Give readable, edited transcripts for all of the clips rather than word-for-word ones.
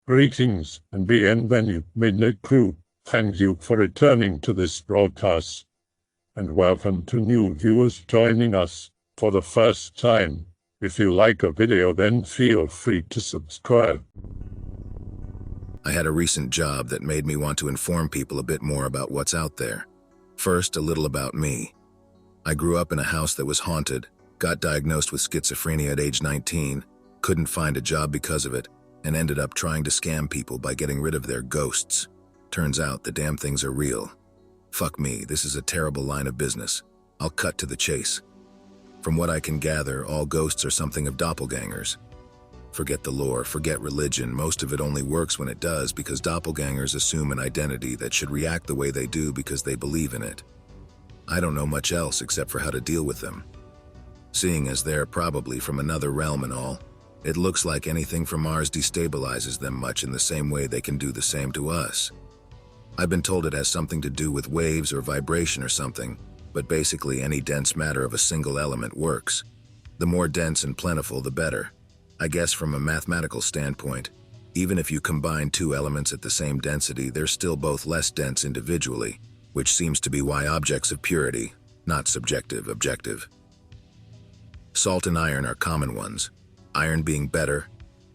Greetings and bienvenue, Midnight Crew. Thank you for returning to this broadcast, and welcome to new viewers joining us for the first time. If you like a video, then feel free to subscribe. I had a recent job that made me want to inform people a bit more about what's out there. First, a little about me. I grew up in a house that was haunted, got diagnosed with schizophrenia at age 19, couldn't find a job because of it, and ended up trying to scam people by getting rid of their ghosts. Turns out the damn things are real. Fuck me, this is a terrible line of business. I'll cut to the chase. From what I can gather, all ghosts are something of doppelgangers. Forget the lore, forget religion, most of it only works when it does because doppelgangers assume an identity that should react the way they do because they believe in it. I don't know much else except for how to deal with them. Seeing as they're probably from another realm and all, it looks like anything from Mars destabilizes them much in the same way they can do the same to us. I've been told it has something to do with waves or vibration or something, but basically any dense matter of a single element works. The more dense and plentiful, the better. I guess from a mathematical standpoint, even if you combine two elements at the same density, they're still both less dense individually, which seems to be why objects of purity, not subjective, objective. Salt and iron are common ones. Iron being better,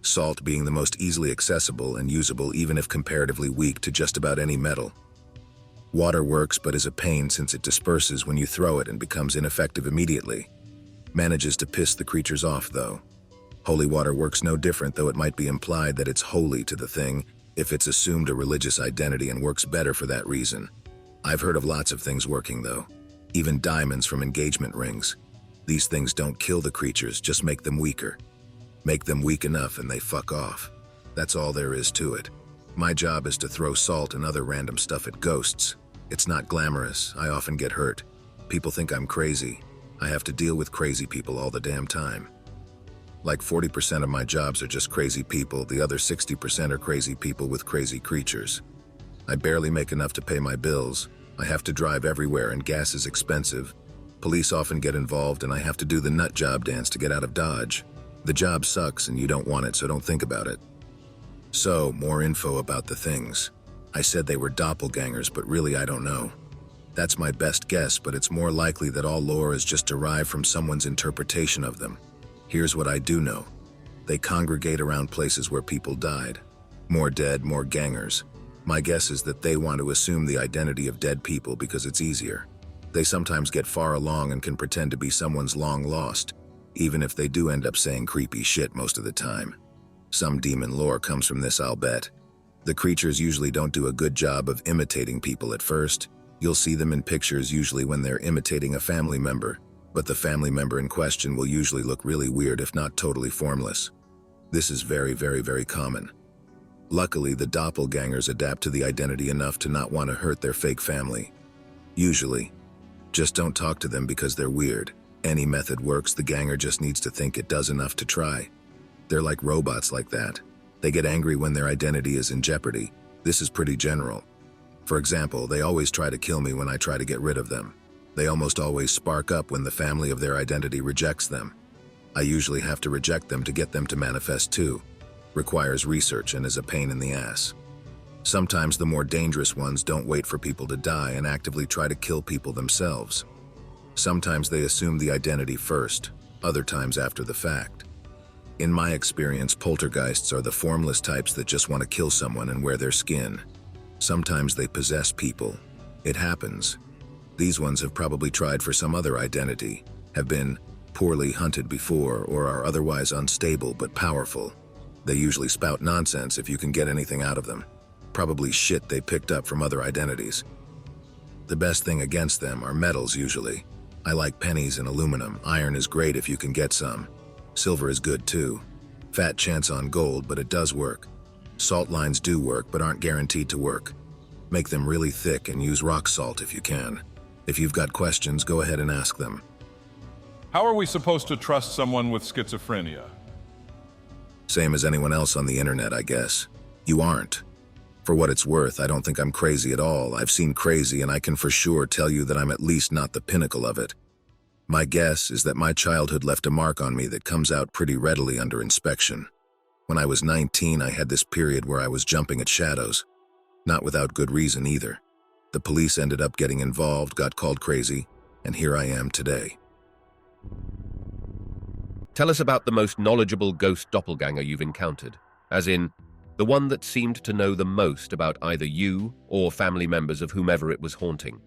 salt being the most easily accessible and usable even if comparatively weak to just about any metal. Water works but is a pain since it disperses when you throw it and becomes ineffective immediately. Manages to piss the creatures off though. Holy water works no different, though it might be implied that it's holy to the thing if it's assumed a religious identity and works better for that reason. I've heard of lots of things working though. Even diamonds from engagement rings. These things don't kill the creatures, just make them weaker. Make them weak enough and they fuck off. That's all there is to it. My job is to throw salt and other random stuff at ghosts. It's not glamorous, I often get hurt. People think I'm crazy. I have to deal with crazy people all the damn time. Like 40% of my jobs are just crazy people, the other 60% are crazy people with crazy creatures. I barely make enough to pay my bills. I have to drive everywhere and gas is expensive. Police often get involved and I have to do the nut job dance to get out of Dodge. The job sucks and you don't want it, so don't think about it. So, more info about the things. I said they were doppelgangers, but really I don't know. That's my best guess, but it's more likely that all lore is just derived from someone's interpretation of them. Here's what I do know. They congregate around places where people died. More dead, more gangers. My guess is that they want to assume the identity of dead people because it's easier. They sometimes get far along and can pretend to be someone's long lost, even if they do end up saying creepy shit most of the time. Some demon lore comes from this, I'll bet. The creatures usually don't do a good job of imitating people at first. You'll see them in pictures usually when they're imitating a family member, but the family member in question will usually look really weird if not totally formless. This is very, very, very common. Luckily, the doppelgangers adapt to the identity enough to not want to hurt their fake family. Usually. Just don't talk to them because they're weird. Any method works, the ganger just needs to think it does enough to try. They're like robots like that. They get angry when their identity is in jeopardy. This is pretty general. For example, they always try to kill me when I try to get rid of them. They almost always spark up when the family of their identity rejects them. I usually have to reject them to get them to manifest too. Requires research and is a pain in the ass. Sometimes the more dangerous ones don't wait for people to die and actively try to kill people themselves. Sometimes they assume the identity first, other times after the fact. In my experience, poltergeists are the formless types that just want to kill someone and wear their skin. Sometimes they possess people. It happens. These ones have probably tried for some other identity, have been poorly hunted before, or are otherwise unstable but powerful. They usually spout nonsense if you can get anything out of them. Probably shit they picked up from other identities. The best thing against them are metals usually. I like pennies and aluminum. Iron is great if you can get some. Silver is good too. Fat chance on gold, but it does work. Salt lines do work, but aren't guaranteed to work. Make them really thick and use rock salt if you can. If you've got questions, go ahead and ask them. How are we supposed to trust someone with schizophrenia? Same as anyone else on the internet, I guess. You aren't. For what it's worth, I don't think I'm crazy at all. I've seen crazy and I can for sure tell you that I'm at least not the pinnacle of it. My guess is that my childhood left a mark on me that comes out pretty readily under inspection. When I was 19, I had this period where I was jumping at shadows. Not without good reason either. The police ended up getting involved, got called crazy, and here I am today. Tell us about the most knowledgeable ghost doppelganger you've encountered, as in, the one that seemed to know the most about either you or family members of whomever it was haunting.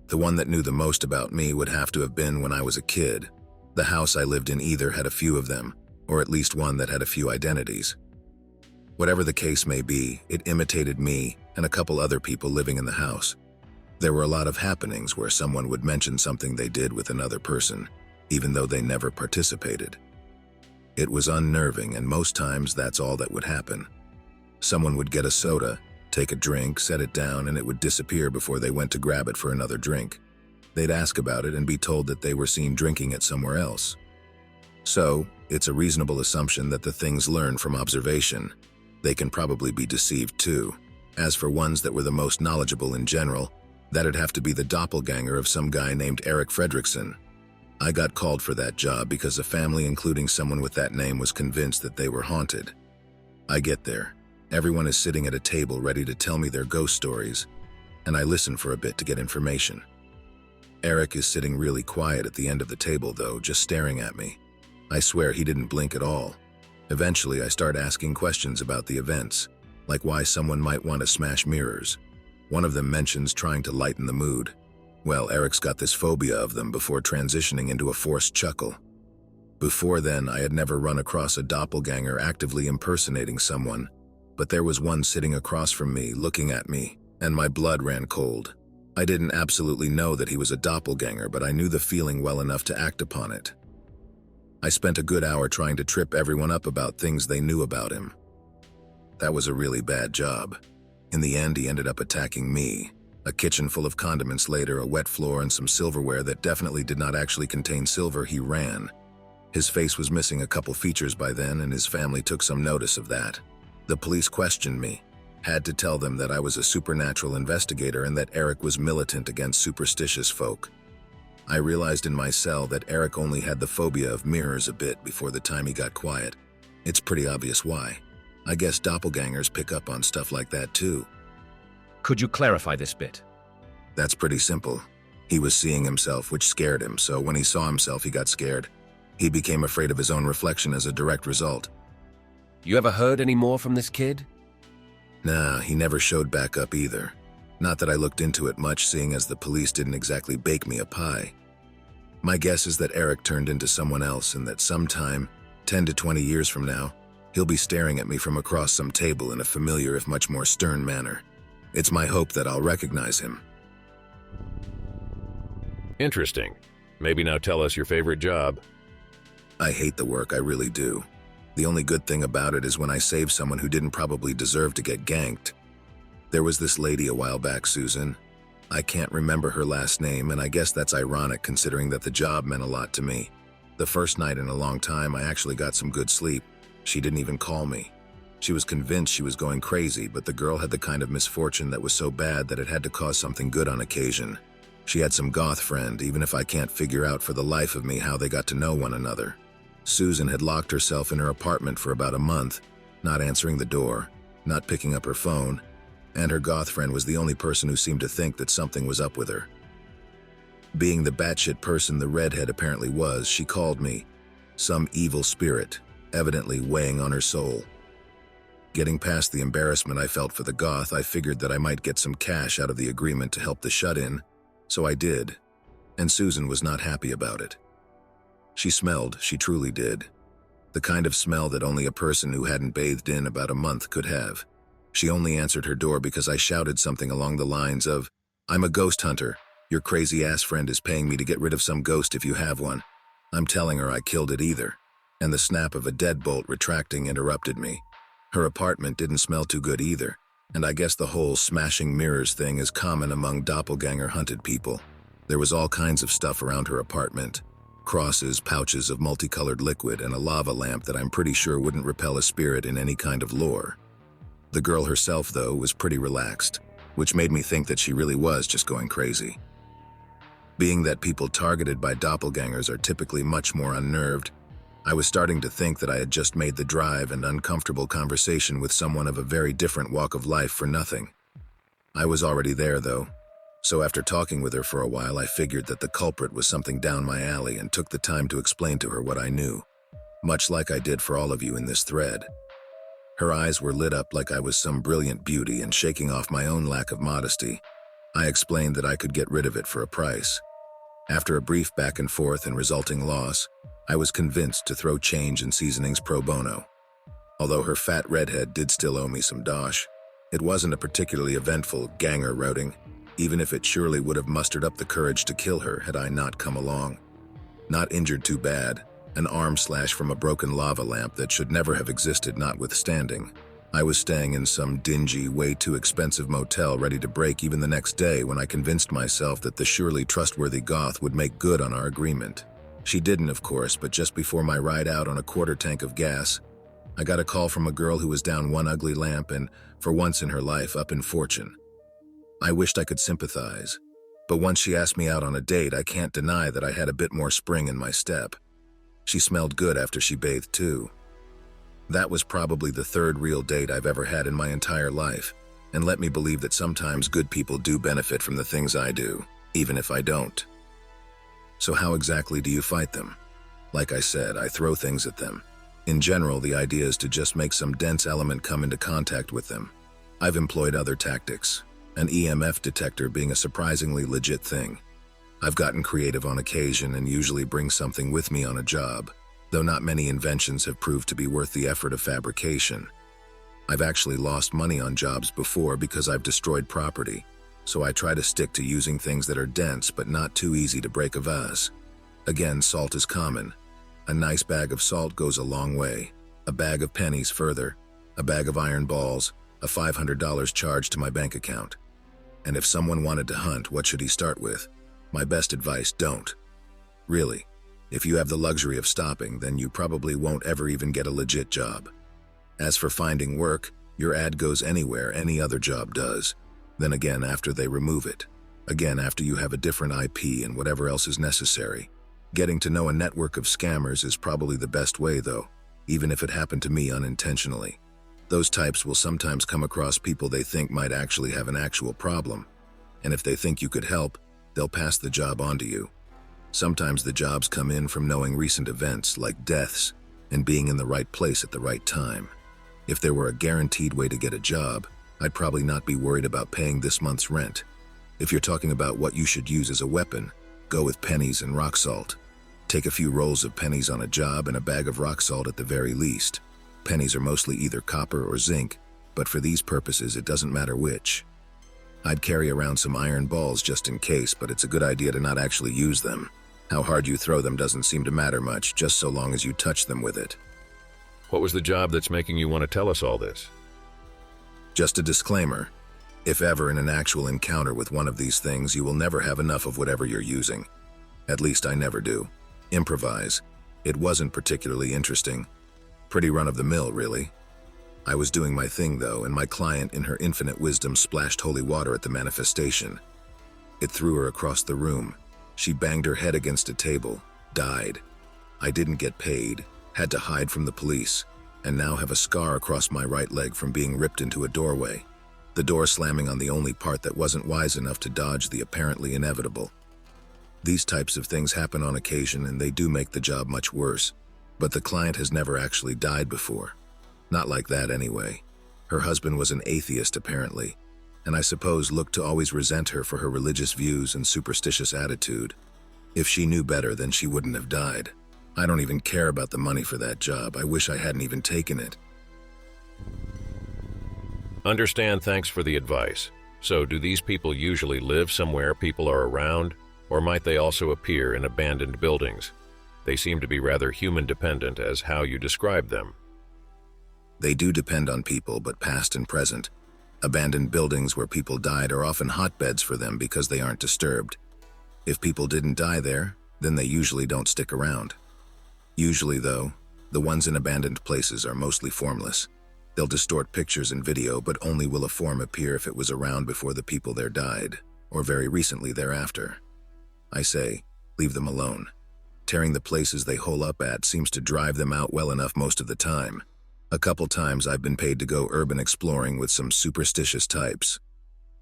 The one that knew the most about me would have to have been when I was a kid. The house I lived in either had a few of them, or at least one that had a few identities. Whatever the case may be, it imitated me and a couple other people living in the house. There were a lot of happenings where someone would mention something they did with another person, even though they never participated. It was unnerving, and most times that's all that would happen. Someone would get a soda, take a drink, set it down, and it would disappear before they went to grab it for another drink. They'd ask about it and be told that they were seen drinking it somewhere else. So, it's a reasonable assumption that the things learn from observation. They can probably be deceived too. As for ones that were the most knowledgeable in general, that'd have to be the doppelganger of some guy named Eric Fredrickson. I got called for that job because a family including someone with that name was convinced that they were haunted. I get there. Everyone is sitting at a table ready to tell me their ghost stories, and I listen for a bit to get information. Eric is sitting really quiet at the end of the table though, just staring at me. I swear he didn't blink at all. Eventually I start asking questions about the events, like why someone might want to smash mirrors. One of them mentions trying to lighten the mood. Well, Eric's got this phobia of them before transitioning into a forced chuckle. Before then, I had never run across a doppelganger actively impersonating someone, but there was one sitting across from me, looking at me, and my blood ran cold. I didn't absolutely know that he was a doppelganger, but I knew the feeling well enough to act upon it. I spent a good hour trying to trip everyone up about things they knew about him. That was a really bad job. In the end, he ended up attacking me. A kitchen full of condiments later, a wet floor, and some silverware that definitely did not actually contain silver, he ran. His face was missing a couple features by then, and his family took some notice of that. The police questioned me, had to tell them that I was a supernatural investigator and that Eric was militant against superstitious folk. I realized in my cell that Eric only had the phobia of mirrors a bit before the time he got quiet. It's pretty obvious why. I guess doppelgangers pick up on stuff like that too. Could you clarify this bit? That's pretty simple. He was seeing himself, which scared him, so when he saw himself, he got scared. He became afraid of his own reflection as a direct result. You ever heard any more from this kid? Nah, he never showed back up either. Not that I looked into it much, seeing as the police didn't exactly bake me a pie. My guess is that Eric turned into someone else and that sometime, 10 to 20 years from now, he'll be staring at me from across some table in a familiar if much more stern manner. It's my hope that I'll recognize him. Interesting. Maybe now tell us your favorite job. I hate the work, I really do. The only good thing about it is when I save someone who didn't probably deserve to get ganked. There was this lady a while back, Susan. I can't remember her last name, and I guess that's ironic considering that the job meant a lot to me. The first night in a long time, I actually got some good sleep. She didn't even call me. She was convinced she was going crazy, but the girl had the kind of misfortune that was so bad that it had to cause something good on occasion. She had some goth friend, even if I can't figure out for the life of me how they got to know one another. Susan had locked herself in her apartment for about a month, not answering the door, not picking up her phone, and her goth friend was the only person who seemed to think that something was up with her. Being the batshit person the redhead apparently was, she called me. Some evil spirit, evidently weighing on her soul. Getting past the embarrassment I felt for the goth, I figured that I might get some cash out of the agreement to help the shut-in, so I did, and Susan was not happy about it. She smelled, she truly did. The kind of smell that only a person who hadn't bathed in about a month could have. She only answered her door because I shouted something along the lines of, "I'm a ghost hunter. Your crazy-ass friend is paying me to get rid of some ghost if you have one." I'm telling her I killed it either, and the snap of a deadbolt retracting interrupted me. Her apartment didn't smell too good either, and I guess the whole smashing mirrors thing is common among doppelganger-hunted people. There was all kinds of stuff around her apartment. Crosses, pouches of multicolored liquid, and a lava lamp that I'm pretty sure wouldn't repel a spirit in any kind of lore. The girl herself, though, was pretty relaxed, which made me think that she really was just going crazy. Being that people targeted by doppelgangers are typically much more unnerved, I was starting to think that I had just made the drive and uncomfortable conversation with someone of a very different walk of life for nothing. I was already there, though, so after talking with her for a while, I figured that the culprit was something down my alley and took the time to explain to her what I knew, much like I did for all of you in this thread. Her eyes were lit up like I was some brilliant beauty, and shaking off my own lack of modesty, I explained that I could get rid of it for a price. After a brief back and forth and resulting loss, I was convinced to throw change and seasonings pro bono. Although her fat redhead did still owe me some dosh, it wasn't a particularly eventful ganger routing, even if it surely would have mustered up the courage to kill her had I not come along. Not injured too bad, an arm slash from a broken lava lamp that should never have existed notwithstanding. I was staying in some dingy, way too expensive motel ready to break even the next day when I convinced myself that the surely trustworthy goth would make good on our agreement. She didn't, of course, but just before my ride out on a quarter tank of gas, I got a call from a girl who was down one ugly lamp and, for once in her life, up in fortune. I wished I could sympathize, but once she asked me out on a date, I can't deny that I had a bit more spring in my step. She smelled good after she bathed too. That was probably the third real date I've ever had in my entire life, and let me believe that sometimes good people do benefit from the things I do, even if I don't. So how exactly do you fight them? Like I said, I throw things at them. In general, the idea is to just make some dense element come into contact with them. I've employed other tactics, an EMF detector being a surprisingly legit thing. I've gotten creative on occasion and usually bring something with me on a job, though not many inventions have proved to be worth the effort of fabrication. I've actually lost money on jobs before because I've destroyed property, so I try to stick to using things that are dense but not too easy to break a vase. Again, salt is common. A nice bag of salt goes a long way. A bag of pennies further. A bag of iron balls. A $500 charge to my bank account. And if someone wanted to hunt, what should he start with? My best advice, don't. Really. If you have the luxury of stopping, then you probably won't ever even get a legit job. As for finding work, your ad goes anywhere any other job does. Then again after they remove it. Again after you have a different IP and whatever else is necessary. Getting to know a network of scammers is probably the best way though, even if it happened to me unintentionally. Those types will sometimes come across people they think might actually have an actual problem. And if they think you could help, they'll pass the job on to you. Sometimes the jobs come in from knowing recent events like deaths and being in the right place at the right time. If there were a guaranteed way to get a job, I'd probably not be worried about paying this month's rent. If you're talking about what you should use as a weapon, go with pennies and rock salt. Take a few rolls of pennies on a job and a bag of rock salt at the very least. Pennies are mostly either copper or zinc, but for these purposes it doesn't matter which. I'd carry around some iron balls just in case, but it's a good idea to not actually use them. How hard you throw them doesn't seem to matter much, just so long as you touch them with it. What was the job that's making you want to tell us all this? Just a disclaimer. If ever in an actual encounter with one of these things, you will never have enough of whatever you're using. At least I never do. Improvise. It wasn't particularly interesting. Pretty run-of-the-mill, really. I was doing my thing, though, and my client, in her infinite wisdom, splashed holy water at the manifestation. It threw her across the room. She banged her head against a table, died. I didn't get paid, had to hide from the police, and now have a scar across my right leg from being ripped into a doorway. The door slamming on the only part that wasn't wise enough to dodge the apparently inevitable. These types of things happen on occasion and they do make the job much worse, but the client has never actually died before. Not like that anyway. Her husband was an atheist apparently, and I suppose looked to always resent her for her religious views and superstitious attitude. If she knew better, then she wouldn't have died. I don't even care about the money for that job. I wish I hadn't even taken it. Understand, thanks for the advice. So do these people usually live somewhere people are around, or might they also appear in abandoned buildings? They seem to be rather human-dependent as how you describe them. They do depend on people, but past and present. Abandoned buildings where people died are often hotbeds for them because they aren't disturbed. If people didn't die there, then they usually don't stick around. Usually, though, the ones in abandoned places are mostly formless. They'll distort pictures and video, but only will a form appear if it was around before the people there died, or very recently thereafter. I say, leave them alone. Tearing the places they hole up at seems to drive them out well enough most of the time. A couple times I've been paid to go urban exploring with some superstitious types.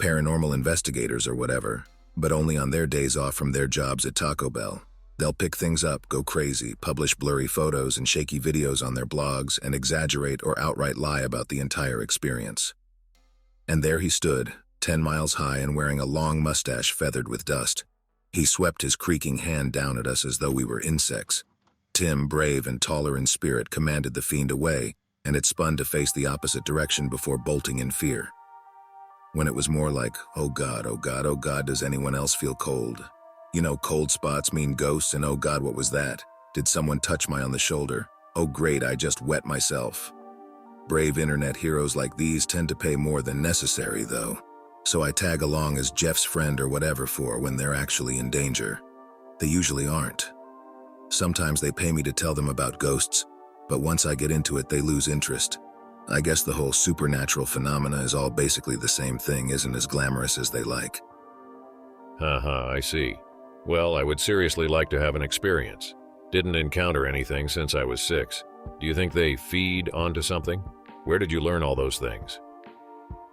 Paranormal investigators or whatever, but only on their days off from their jobs at Taco Bell. They'll pick things up, go crazy, publish blurry photos and shaky videos on their blogs, and exaggerate or outright lie about the entire experience. And there he stood, 10 miles high and wearing a long mustache feathered with dust. He swept his creaking hand down at us as though we were insects. Tim, brave and taller in spirit, commanded the fiend away, and it spun to face the opposite direction before bolting in fear. When it was more like, oh God, oh God, oh God, does anyone else feel cold? You know, cold spots mean ghosts, and oh God, what was that? Did someone touch my on the shoulder? Oh great, I just wet myself. Brave internet heroes like these tend to pay more than necessary, though. So I tag along as Jeff's friend or whatever for when they're actually in danger. They usually aren't. Sometimes they pay me to tell them about ghosts, but once I get into it, they lose interest. I guess the whole supernatural phenomena is all basically the same thing, isn't as glamorous as they like. I see. Well, I would seriously like to have an experience. Didn't encounter anything since I was 6. Do you think they feed onto something? Where did you learn all those things?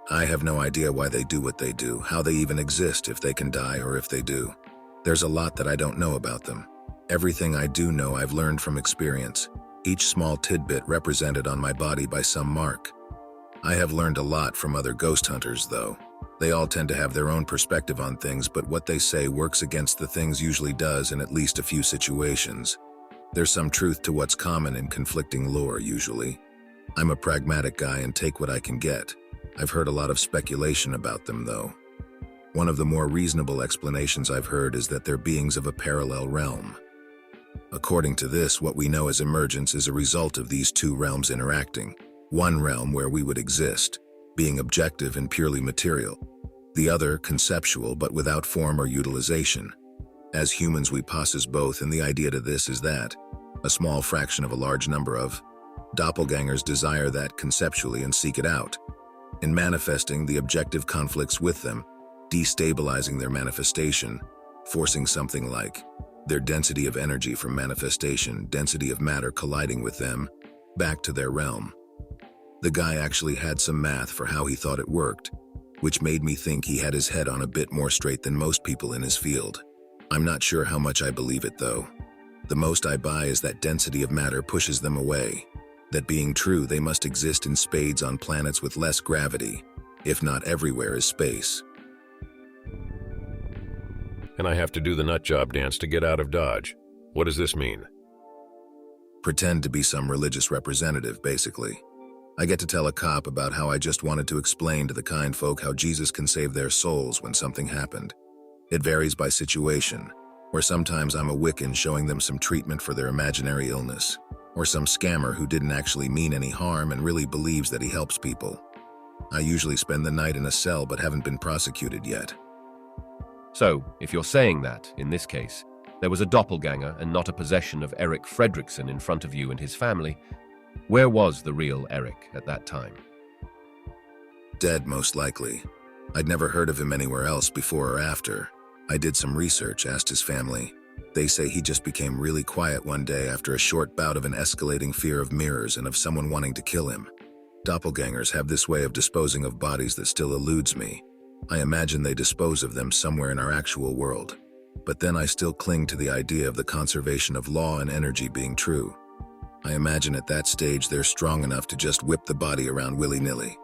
I have no idea why they do what they do, how they even exist, if they can die or if they do. There's a lot that I don't know about them. Everything I do know I've learned from experience, each small tidbit represented on my body by some mark. I have learned a lot from other ghost hunters, though. They all tend to have their own perspective on things, but what they say works against the things usually does in at least a few situations. There's some truth to what's common in conflicting lore, usually. I'm a pragmatic guy and take what I can get. I've heard a lot of speculation about them, though. One of the more reasonable explanations I've heard is that they're beings of a parallel realm. According to this, what we know as emergence is a result of these two realms interacting. One realm where we would exist, being objective and purely material. The other, conceptual but without form or utilization. As humans, we possess both, and the idea to this is that a small fraction of a large number of doppelgangers desire that conceptually and seek it out. In manifesting, the objective conflicts with them, destabilizing their manifestation, forcing something like their density of energy from manifestation, density of matter colliding with them, back to their realm. The guy actually had some math for how he thought it worked, which made me think he had his head on a bit more straight than most people in his field. I'm not sure how much I believe it, though. The most I buy is that density of matter pushes them away. That being true, they must exist in spades on planets with less gravity, if not everywhere is space. And I have to do the nut job dance to get out of Dodge. What does this mean? Pretend to be some religious representative, basically. I get to tell a cop about how I just wanted to explain to the kind folk how Jesus can save their souls when something happened. It varies by situation, where sometimes I'm a Wiccan showing them some treatment for their imaginary illness, or some scammer who didn't actually mean any harm and really believes that he helps people. I usually spend the night in a cell but haven't been prosecuted yet. So, if you're saying that, in this case, there was a doppelganger and not a possession of Eric Fredrickson in front of you and his family, where was the real Eric at that time? Dead, most likely. I'd never heard of him anywhere else before or after. I did some research, asked his family. They say he just became really quiet one day after a short bout of an escalating fear of mirrors and of someone wanting to kill him. Doppelgangers have this way of disposing of bodies that still eludes me. I imagine they dispose of them somewhere in our actual world. But then I still cling to the idea of the conservation of law and energy being true. I imagine at that stage they're strong enough to just whip the body around willy-nilly.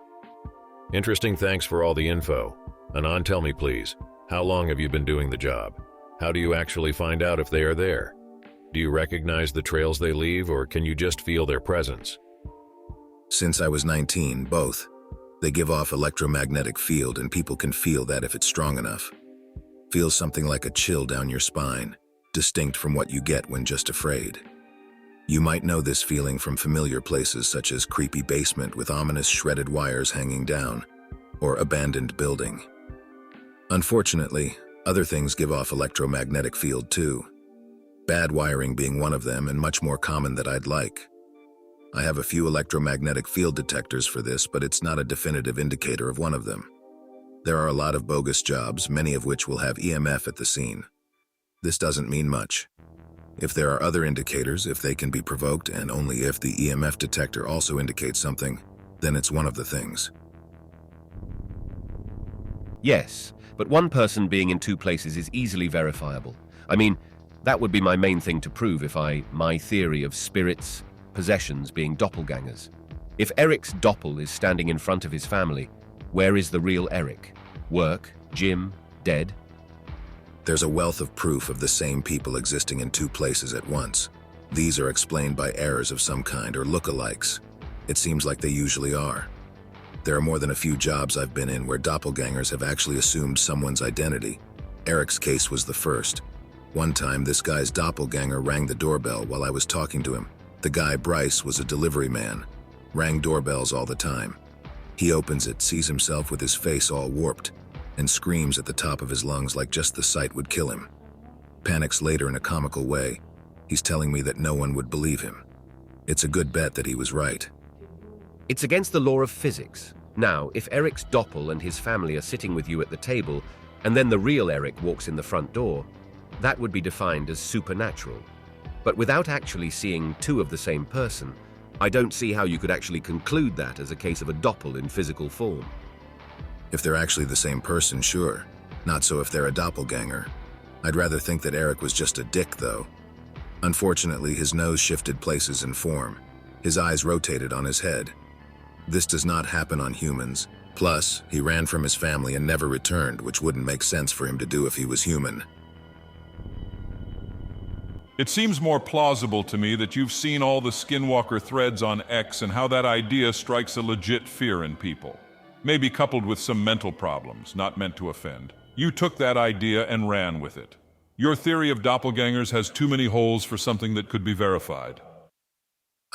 Interesting, thanks for all the info. Anand, tell me please, how long have you been doing the job? How do you actually find out if they are there? Do you recognize the trails they leave, or can you just feel their presence? Since I was 19, both. They give off electromagnetic field and people can feel that if it's strong enough. Feels something like a chill down your spine, distinct from what you get when just afraid. You might know this feeling from familiar places such as creepy basement with ominous shredded wires hanging down, or abandoned building. Unfortunately, other things give off electromagnetic field too. Bad wiring being one of them and much more common than I'd like. I have a few electromagnetic field detectors for this, but it's not a definitive indicator of one of them. There are a lot of bogus jobs, many of which will have EMF at the scene. This doesn't mean much. If there are other indicators, if they can be provoked, and only if the EMF detector also indicates something, then it's one of the things. Yes, but one person being in two places is easily verifiable. I mean, that would be my main thing to prove if my theory of spirits, possessions being doppelgangers. If Eric's doppel is standing in front of his family, where is the real Eric? Work, gym, dead? There's a wealth of proof of the same people existing in two places at once. These are explained by errors of some kind or lookalikes. It seems like they usually are. There are more than a few jobs I've been in where doppelgangers have actually assumed someone's identity. Eric's case was the first. One time, this guy's doppelganger rang the doorbell while I was talking to him. The guy, Bryce, was a delivery man. Rang doorbells all the time. He opens it, sees himself with his face all warped, and screams at the top of his lungs like just the sight would kill him. Panics later in a comical way. He's telling me that no one would believe him. It's a good bet that he was right. It's against the law of physics. Now, if Eric's doppel and his family are sitting with you at the table, and then the real Eric walks in the front door, that would be defined as supernatural. But without actually seeing two of the same person, I don't see how you could actually conclude that as a case of a doppel in physical form. If they're actually the same person, sure. Not so if they're a doppelganger. I'd rather think that Eric was just a dick, though. Unfortunately, his nose shifted places and form. His eyes rotated on his head. This does not happen on humans. Plus, he ran from his family and never returned, which wouldn't make sense for him to do if he was human. It seems more plausible to me that you've seen all the Skinwalker threads on X and how that idea strikes a legit fear in people. Maybe coupled with some mental problems, not meant to offend. You took that idea and ran with it. Your theory of doppelgangers has too many holes for something that could be verified.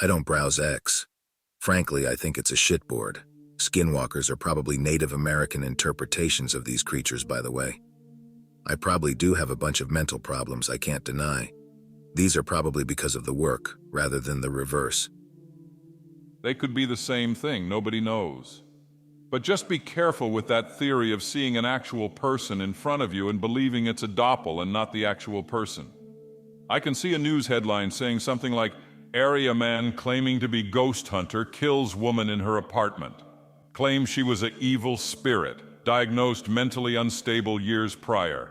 I don't browse X. Frankly, I think it's a shitboard. Skinwalkers are probably Native American interpretations of these creatures, by the way. I probably do have a bunch of mental problems I can't deny. These are probably because of the work, rather than the reverse. They could be the same thing, nobody knows. But just be careful with that theory of seeing an actual person in front of you and believing it's a doppel and not the actual person. I can see a news headline saying something like, "Area man claiming to be ghost hunter kills woman in her apartment. Claims she was an evil spirit, diagnosed mentally unstable years prior."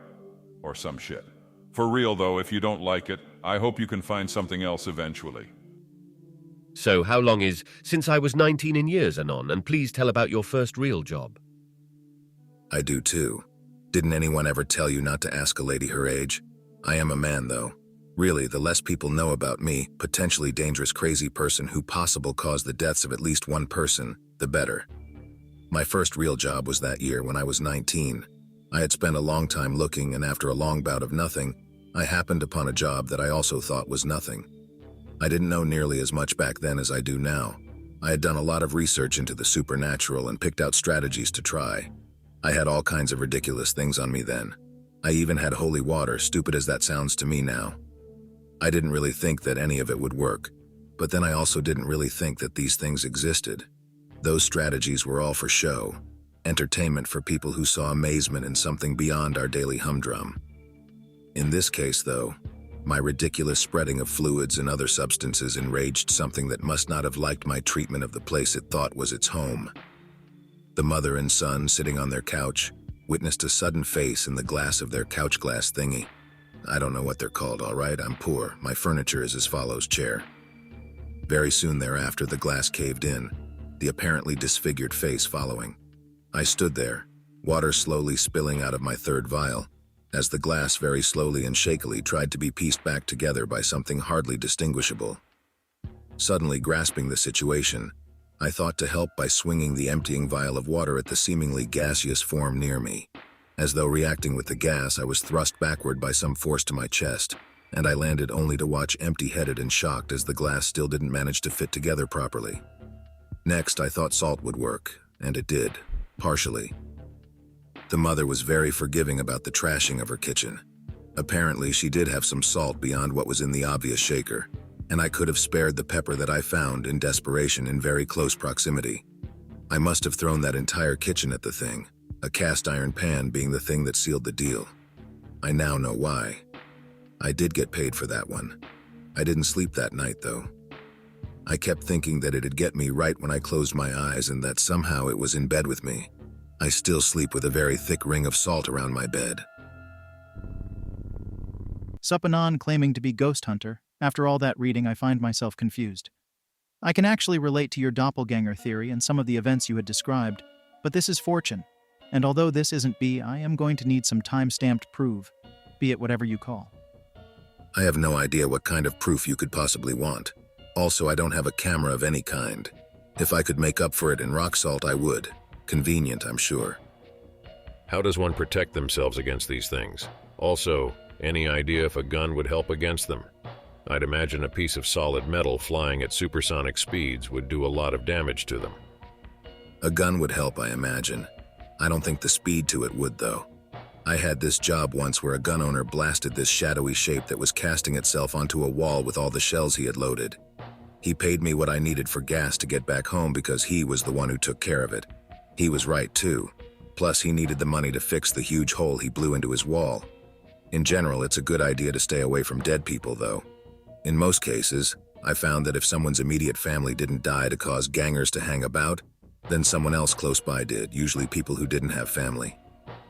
Or some shit. For real though, if you don't like it, I hope you can find something else eventually. So how long is since I was 19 in years, Anon, and please tell about your first real job. I do too. Didn't anyone ever tell you not to ask a lady her age? I am a man though. Really, the less people know about me, potentially dangerous crazy person who possible caused the deaths of at least one person, the better. My first real job was that year when I was 19. I had spent a long time looking, and after a long bout of nothing, I happened upon a job that I also thought was nothing. I didn't know nearly as much back then as I do now. I had done a lot of research into the supernatural and picked out strategies to try. I had all kinds of ridiculous things on me then. I even had holy water, stupid as that sounds to me now. I didn't really think that any of it would work, but then I also didn't really think that these things existed. Those strategies were all for show, entertainment for people who saw amazement in something beyond our daily humdrum. In this case, though, my ridiculous spreading of fluids and other substances enraged something that must not have liked my treatment of the place it thought was its home. The mother and son, sitting on their couch, witnessed a sudden face in the glass of their couch glass thingy. I don't know what they're called, all right? I'm poor. My furniture is as follows: chair. Very soon thereafter, the glass caved in, the apparently disfigured face following. I stood there, water slowly spilling out of my third vial, as the glass very slowly and shakily tried to be pieced back together by something hardly distinguishable. Suddenly grasping the situation, I thought to help by swinging the emptying vial of water at the seemingly gaseous form near me. As though reacting with the gas, I was thrust backward by some force to my chest, and I landed only to watch empty-headed and shocked as the glass still didn't manage to fit together properly. Next, I thought salt would work, and it did, partially. The mother was very forgiving about the trashing of her kitchen. Apparently, she did have some salt beyond what was in the obvious shaker, and I could have spared the pepper that I found in desperation in very close proximity. I must have thrown that entire kitchen at the thing, a cast iron pan being the thing that sealed the deal. I now know why. I did get paid for that one. I didn't sleep that night, though. I kept thinking that it'd get me right when I closed my eyes and that somehow it was in bed with me. I still sleep with a very thick ring of salt around my bed. Supanon claiming to be ghost hunter. After all that reading, I find myself confused. I can actually relate to your doppelganger theory and some of the events you had described, but this is fortune. And although this isn't B, I am going to need some time-stamped proof, be it whatever you call. I have no idea what kind of proof you could possibly want. Also, I don't have a camera of any kind. If I could make up for it in rock salt, I would. Convenient, I'm sure. How does one protect themselves against these things? Also, any idea if a gun would help against them? I'd imagine a piece of solid metal flying at supersonic speeds would do a lot of damage to them. A gun would help, I imagine. I don't think the speed to it would, though. I had this job once where a gun owner blasted this shadowy shape that was casting itself onto a wall with all the shells he had loaded. He paid me what I needed for gas to get back home because he was the one who took care of it. He was right, too. Plus, he needed the money to fix the huge hole he blew into his wall. In general, it's a good idea to stay away from dead people, though. In most cases, I found that if someone's immediate family didn't die to cause gangers to hang about, then someone else close by did, usually people who didn't have family.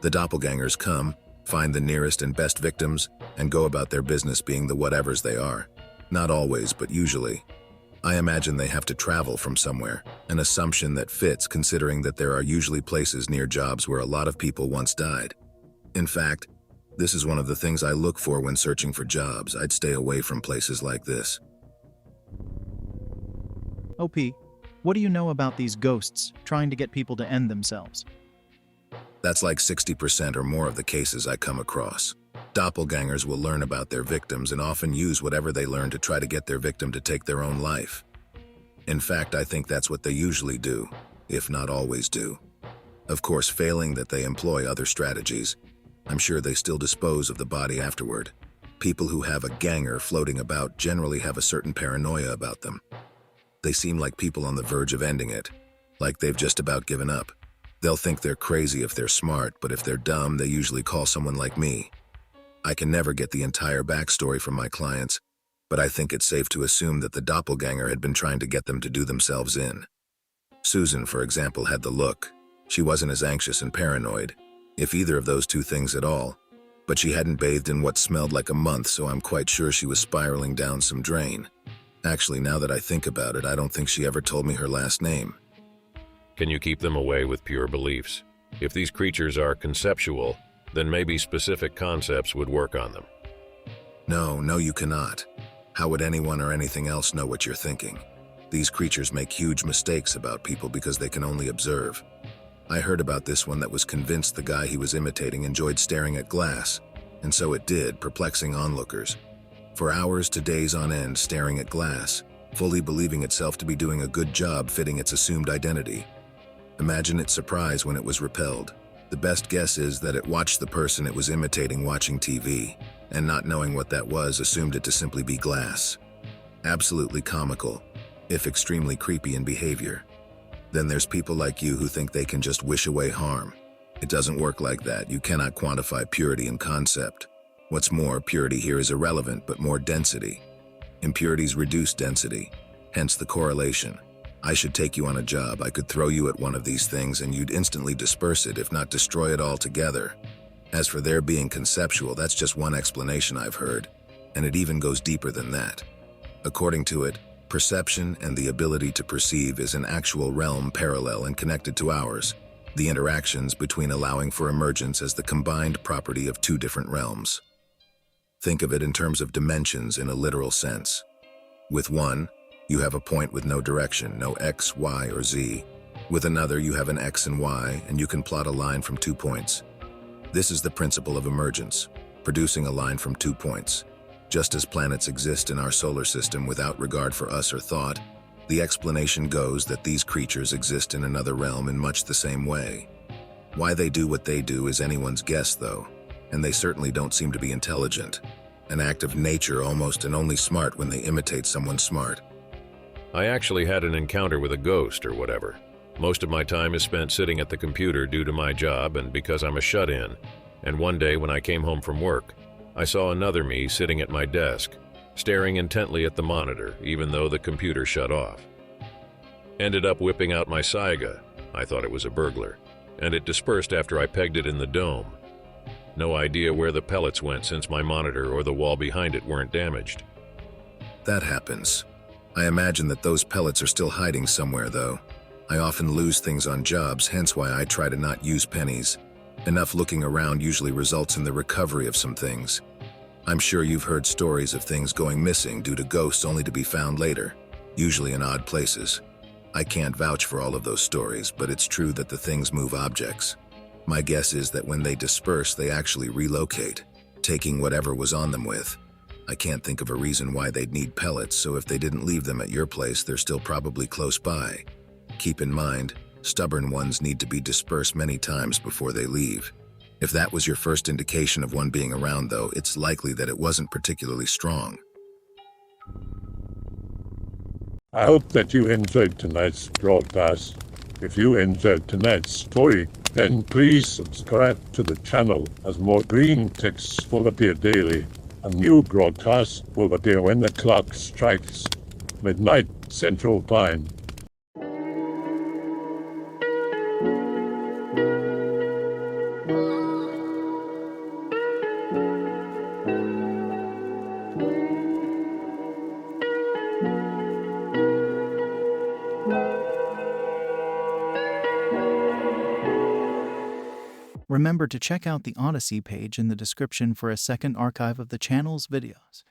The doppelgangers come, find the nearest and best victims, and go about their business being the whatevers they are. Not always, but usually. I imagine they have to travel from somewhere, an assumption that fits considering that there are usually places near jobs where a lot of people once died. In fact, this is one of the things I look for when searching for jobs. I'd stay away from places like this. OP, what do you know about these ghosts trying to get people to end themselves? That's like 60% or more of the cases I come across. Doppelgangers will learn about their victims and often use whatever they learn to try to get their victim to take their own life. In fact, I think that's what they usually do, if not always do. Of course, failing that they employ other strategies. I'm sure they still dispose of the body afterward. People who have a ganger floating about generally have a certain paranoia about them. They seem like people on the verge of ending it, like they've just about given up. They'll think they're crazy if they're smart, but if they're dumb, they usually call someone like me. I can never get the entire backstory from my clients, but I think it's safe to assume that the doppelganger had been trying to get them to do themselves in. Susan, for example, had the look. She wasn't as anxious and paranoid, if either of those two things at all, but she hadn't bathed in what smelled like a month, so I'm quite sure she was spiraling down some drain. Actually, now that I think about it, I don't think she ever told me her last name. Can you keep them away with pure beliefs? If these creatures are conceptual, then maybe specific concepts would work on them. No, you cannot. How would anyone or anything else know what you're thinking? These creatures make huge mistakes about people because they can only observe. I heard about this one that was convinced the guy he was imitating enjoyed staring at glass, and so it did, perplexing onlookers. For hours to days on end staring at glass, fully believing itself to be doing a good job fitting its assumed identity. Imagine its surprise when it was repelled. The best guess is that it watched the person it was imitating watching TV, and not knowing what that was, assumed it to simply be glass. Absolutely comical, if extremely creepy in behavior. Then there's people like you who think they can just wish away harm. It doesn't work like that. You cannot quantify purity in concept. What's more, purity here is irrelevant, but more density. Impurities reduce density, hence the correlation. I should take you on a job. I could throw you at one of these things and you'd instantly disperse it, if not destroy it altogether. As for their being conceptual, that's just one explanation I've heard, and it even goes deeper than that. According to it, perception and the ability to perceive is an actual realm parallel and connected to ours, the interactions between allowing for emergence as the combined property of two different realms. Think of it in terms of dimensions in a literal sense. With one, you have a point with no direction, no x, y, or z. With another, you have an x and y, and you can plot a line from 2 points. This is the principle of emergence, producing a line from 2 points. Just as planets exist in our solar system without regard for us or thought, the explanation goes that these creatures exist in another realm in much the same way. Why they do what they do is anyone's guess, though, and they certainly don't seem to be intelligent. An act of nature almost, and only smart when they imitate someone smart. I actually had an encounter with a ghost or whatever. Most of my time is spent sitting at the computer due to my job and because I'm a shut-in. And one day when I came home from work, I saw another me sitting at my desk, staring intently at the monitor even though the computer shut off. Ended up whipping out my Saiga. I thought it was a burglar, and it dispersed after I pegged it in the dome. No idea where the pellets went since my monitor or the wall behind it weren't damaged. That happens. I imagine that those pellets are still hiding somewhere, though. I often lose things on jobs, hence why I try to not use pennies. Enough looking around usually results in the recovery of some things. I'm sure you've heard stories of things going missing due to ghosts only to be found later, usually in odd places. I can't vouch for all of those stories, but it's true that the things move objects. My guess is that when they disperse, they actually relocate, taking whatever was on them with. I can't think of a reason why they'd need pellets, so if they didn't leave them at your place, they're still probably close by. Keep in mind, stubborn ones need to be dispersed many times before they leave. If that was your first indication of one being around, though, it's likely that it wasn't particularly strong. I hope that you enjoyed tonight's broadcast. If you enjoyed tonight's story, then please subscribe to the channel as more green texts will appear daily. A new broadcast will appear when the clock strikes midnight Central Time. Remember to check out the Odyssey page in the description for a second archive of the channel's videos.